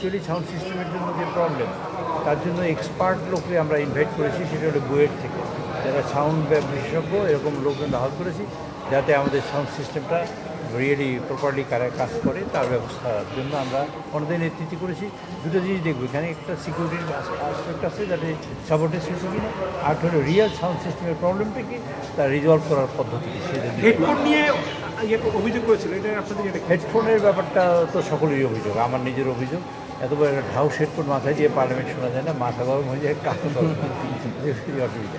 Actually sound সিস্টেমের জন্য যে প্রবলেম, তার জন্য এক্সপার্ট লোককে আমরা ইনভাইট করেছি, সেটা হলো বুয়েট থেকে, যারা সাউন্ড বিশেষজ্ঞ এরকম লোকজন হাল করেছি, যাতে আমাদের সাউন্ড সিস্টেমটা রিয়েলি প্রপারলি কাজ করে, তার ব্যবস্থার জন্য আমরা অন্যদের নেতৃত্ব করেছি। দুটো জিনিস দেখবো, এখানে একটা সিকিউরিটির অ্যাসপেক্ট আছে যাতে সাপোর্টের শেষ কিনা, আর হলো রিয়েল সাউন্ড সিস্টেমের প্রবলেমটা কি তা রিজলভ করার পদ্ধতি সেটা হেডফোন নিয়ে অভিযোগ করেছিল, এটা আপনাদের হেডফোনের ব্যাপারটা তো সকলেরই অভিযোগ, আমার নিজের অভিযোগ। এত বড় একটা ঢাউস হেডফোন মাথায় দিয়ে পার্লামেন্ট শোনা যায় না, মাথা গরম হয়ে যায়, কাজ অসুবিধা।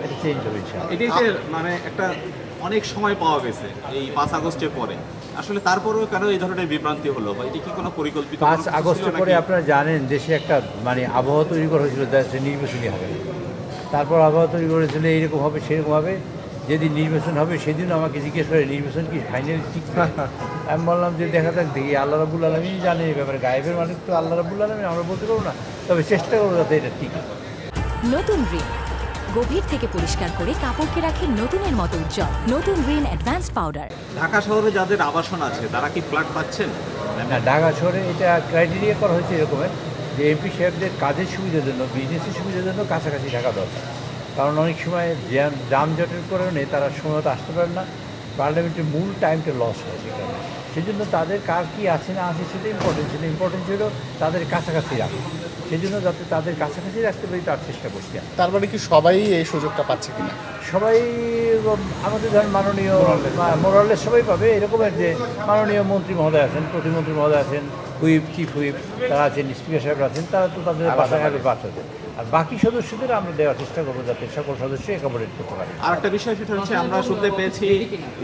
এটা চেঞ্জ হবে ইনশাআল্লাহ। এটাই যে মানে একটা অনেক সময় পাওয়া গেছে এই 5 আগস্টের পরে, আসলে তারপরেও কেন এই ধরনের বিভ্রান্তি হলো, বা এটা কি কোনো পরিকল্পিত? 5 আগস্টের পরে আপনারা জানেন দেশে একটা মানে আবহাওয়া তৈরি করা হয়েছিল, দেশে নির্বাচনই হবে না। তারপর আবহাওয়া তৈরি করেছিল এইরকম হবে সেরকম হবে, যেদিন নির্বাচন হবে সেদিন আমাকে জিজ্ঞেস করে নির্বাচন কি ফাইনাল ঠিক? আমি বললাম যে দেখা যাক, দেখি আল্লাহ রাব্বুল আলামিন জানে এই ব্যাপারে, গায়েবের মালিক তো আল্লাহ রাব্বুল আলামিন, আমরা বলতে পারবো না, তবে চেষ্টা করবো যাতে এটা ঠিক হয়। নতুন রিন গভীর থেকে পরিষ্কার করে কাপড়কে রাখে নতুনের মতো উজ্জ্বল। নতুন রিন অ্যাডভান্সড পাউডার। ঢাকা শহরে যাদের আবাসন আছে তারা কি ফ্ল্যাট পাচ্ছেন? না, ঢাকা শহরে এটা ক্রাইটেরিয়া করা হয়েছে এরকমের যে এমপি সাহেবদের কাজের সুবিধার জন্য, বিজনেসের সুবিধার জন্য কাছাকাছি থাকা দরকার। কারণ অনেক সময় যানজটের কারণে তারা সময়মতো আসতে পারে না, পার্লামেন্টের মূল টাইমটা লস হয় সেখানে। সেই জন্য তাদের কার কী আছে না আছে সেটা ইম্পর্টেন্ট ছিল, ইম্পর্টেন্ট ছিল তাদের কাছাকাছি রাখা। সেই জন্য যাতে তাদের কাছাকাছি রাখতে পারি তার চেষ্টা করছি। তার মানে কি সবাই এই সুযোগটা পাচ্ছে কিনা? সবাই আমাদের ধরেন মাননীয় মোরালের সবাই পাবে, এরকমের যে মাননীয় মন্ত্রী মহোদয় আছেন, প্রতিমন্ত্রী মহোদয় আছেন, হুইপ, চিফ হুইপ তারা আছেন, স্পিকার সাহেব আছেন, তারা তো তাদের বাসায় বাচ্চাদের, আর বাকি সদস্যদের আমরা দেওয়ার চেষ্টা করবো যাতে সকল সদস্য অ্যাকোমোডেট করতে পারে। আর একটা বিষয় সেটা হচ্ছে আমরা শুনতে পেয়েছি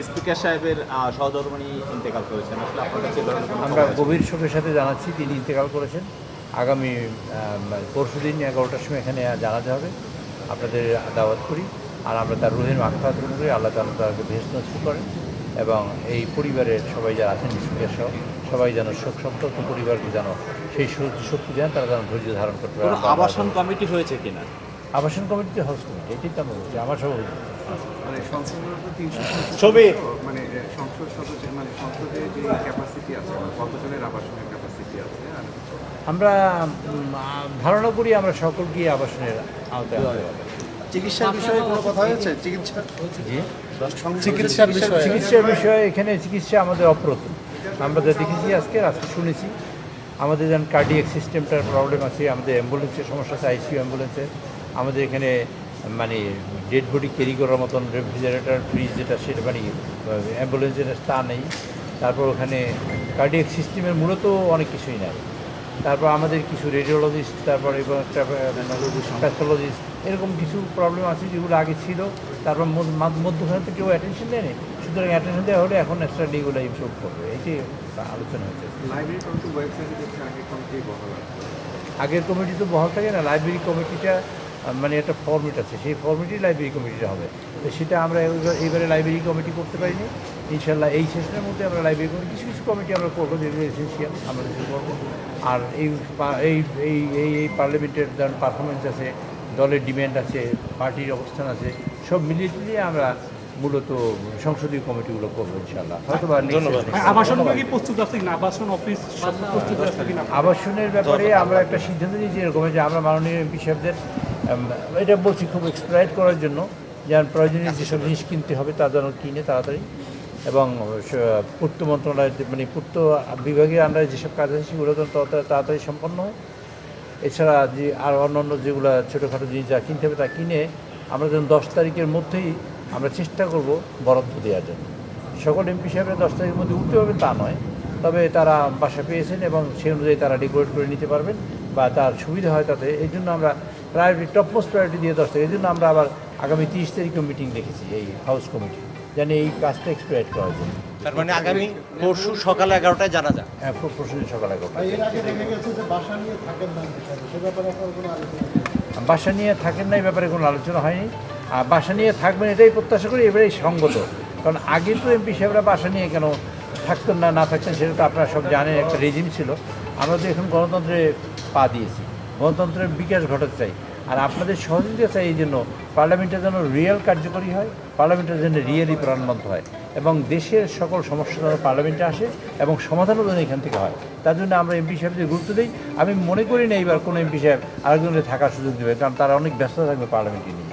স্পিকার সাহেবের সহধর্মিণী ইন্তেকাল করেছেন, আসলে আপনার কাছে এই ধরনের কোনো আমরা খবর আছে? গভীর শোকের সাথে জানাচ্ছি তিনি ইন্তেকাল করেছেন। আগামী পরশু দিন 11টার সময় এখানে জানাতে হবে, আপনাদের দাওয়াত করি। আর আমরা তার রুহের মাগফিরাত কামনা করি, আল্লাহ তাআলা তাকে বেহেশত নসিব করেন, এবং এই পরিবারের সবাই যারা আছেন স্পিকার সহ সবাই যেন শোক সন্তপ্ত পরিবারকে যেন সেই শক্তি দেন, তারা যেন ধৈর্য ধারণ করতে পারে। কোনো আবাসন কমিটি হয়েছে কিনা? আবাসন কমিটিতে হাউস কমিটি, এটাই তো আমরা বলছি, আমার সভাপতি মানে সংসদের তো 300 ছবি। মানে সংসদ সদস্য মানে সংসদে যে ক্যাপাসিটি আছে, কতজনের আবাসনের ক্যাপাসিটি আছে? আর আমরা ধারণা করি আমরা সকলকে আবাসনের আওতায় আনতে হবে। চিকিৎসার বিষয়ে কোনো কথা হয়েছে? জি, চিকিৎসার বিষয়ে চিকিৎসার বিষয়ে এখানে চিকিৎসা আমাদের অপ্রতুল। আমরা যা দেখেছি আজকে শুনেছি আমাদের যেন কার্ডিয়াক সিস্টেমটার প্রবলেম আছে, আমাদের অ্যাম্বুলেন্সের সমস্যা আছে, আইসিইউ অ্যাম্বুলেন্সের। আমাদের এখানে মানে ডেড বডি ক্যারি করার মতন রেফ্রিজারেটর ফ্রিজ যেটা সেটা মানে অ্যাম্বুলেন্সের তা নেই। তারপর ওখানে কার্ডিয়াক সিস্টেমের মূলত অনেক কিছুই নাই। তারপর আমাদের কিছু রেডিওলজিস্ট, তারপর এবং একটা প্যাথোলজিস্ট, এরকম কিছু প্রবলেম আছে যেগুলো আগে ছিল। তারপর মধ্যখানে তো কেউ অ্যাটেনশন দেয়নি, সুতরাং অ্যাটেনশন দেওয়া হলে এখন এক্সট্রা ডিগুলো ইমপ্রুভ করবে, এটি আলোচনা হয়েছে। লাইব্রেরি কমিটি ওয়েবসাইটে দেখছি আগে কমিটি বহাল আছে। আগের কমিটি তো বহাল থাকে না, লাইব্রেরি কমিটিটা মানে একটা ফর্মেট আছে, সেই ফর্মেটই লাইব্রেরি কমিটিটা হবে। তো সেটা আমরা এইবারে লাইব্রেরি কমিটি করতে পারিনি। ইনশাল্লাহ এই সেশনের মধ্যে আমরা লাইব্রেরি কমিটি কিছু কিছু কমিটি আমরা করবো, যেগুলো এসেন্সিয়াল আমরা কিছু করবো। আর এই এই এই এই পার্লামেন্টের ধরুন পারফরমেন্স আছে, দলের ডিম্যান্ড আছে, পার্টির অবস্থান আছে, সব মিলিয়ে আমরা মূলত সংসদীয় কমিটিগুলো করবো ইনশাল্লাহ। হয়তো আবাসনগুলো কি প্রস্তুত আছে কিনা? আবাসন অফিস সব প্রস্তুত আছে কিনা? আবাসনের ব্যাপারে আমরা একটা সিদ্ধান্ত নিয়েছি এরকম যে আমরা মাননীয় এমপি সাহেবদের এটা বলছি খুব এক্সপ্লয়েট করার জন্য, যেন প্রয়োজনীয় যেসব জিনিস কিনতে হবে তা যেন কিনে তাড়াতাড়ি, এবং পূর্ত মন্ত্রণালয়ের মানে পূর্ত বিভাগের আন্ডারে যেসব কাজ আছে সেগুলো যেন তাড়াতাড়ি সম্পন্ন হয়। এছাড়া যে আর অন্যান্য যেগুলো ছোটোখাটো জিনিস যা কিনতে হবে তা কিনে আমরা যেন 10 তারিখের মধ্যেই আমরা চেষ্টা করব বরাদ্দ দেওয়ার জন্য। সকল এমপি সাহেবরা 10 তারিখের মধ্যে উঠতে হবে তা নয়, তবে তারা বাসা পেয়েছেন এবং সেই অনুযায়ী তারা ডেকোরেট করে নিতে পারবেন বা তার সুবিধা হয় তাতে। এই জন্য আমরা প্রায়োরিটি টপমোস্ট প্রায়োরিটি দিয়ে 10 তারিখ, এই জন্য আমরা আবার আগামী 30 তারিখেও মিটিং রেখেছি এই হাউস কমিটি, জানি এই কাজটা এক্সপ্লয়েট করার জন্য। তার মানে আগামী পরশু সকাল 11টায় জানা যায়। হ্যাঁ, পরশুদিন সকাল 11টায়। বাসা নিয়ে থাকেন না এই ব্যাপারে কোনো আলোচনা হয়নি। আর বাসা নিয়ে থাকবেন এটাই প্রত্যাশা করি, এবারেই সঙ্গত। কারণ আগে তো এমপি সাহেবরা বাসা নিয়ে কেন থাকতেন না থাকতেন সেটা তো আপনারা সব জানেন, একটা রেজিম ছিল। আমরা তো এখন গণতন্ত্রে পা দিয়েছি, গণতন্ত্রের বিকাশ ঘটাতে চাই। আর আপনাদের সহযোগিতা চাই এই জন্য পার্লামেন্টের যেন রিয়েল কার্যকরী হয়, পার্লামেন্টের জন্য রিয়েলি প্রাণবন্ত হয়। এবং দেশের সকল সমস্যা যেন পার্লামেন্টে আসে এবং সমাধানও যেন এখান থেকে হয়। তার জন্য আমরা এমপি সাহেবদের গুরুত্ব দিই। আমি মনে করি না এইবার কোনো এমপি সাহেব আরেকজনের থাকার সুযোগ দেবে, কারণ তারা অনেক ব্যস্ত থাকবে পার্লামেন্টে নিয়ে।